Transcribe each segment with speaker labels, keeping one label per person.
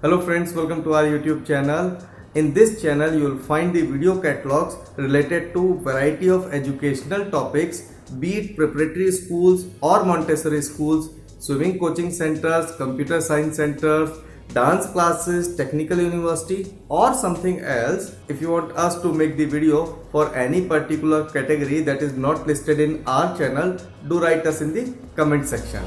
Speaker 1: Hello friends, welcome to our YouTube channel. In this channel you will find the video catalogs related to variety of educational topics, be it preparatory schools or Montessori schools, swimming coaching centers, computer science centers, dance classes, technical university or something else. If you want us to make the video for any particular category that is not listed in our channel, do write us in the comment section.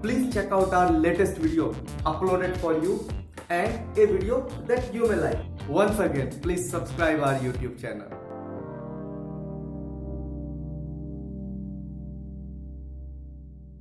Speaker 1: Please check out our latest video uploaded for you and a video that you may like. Once again, please subscribe our YouTube channel.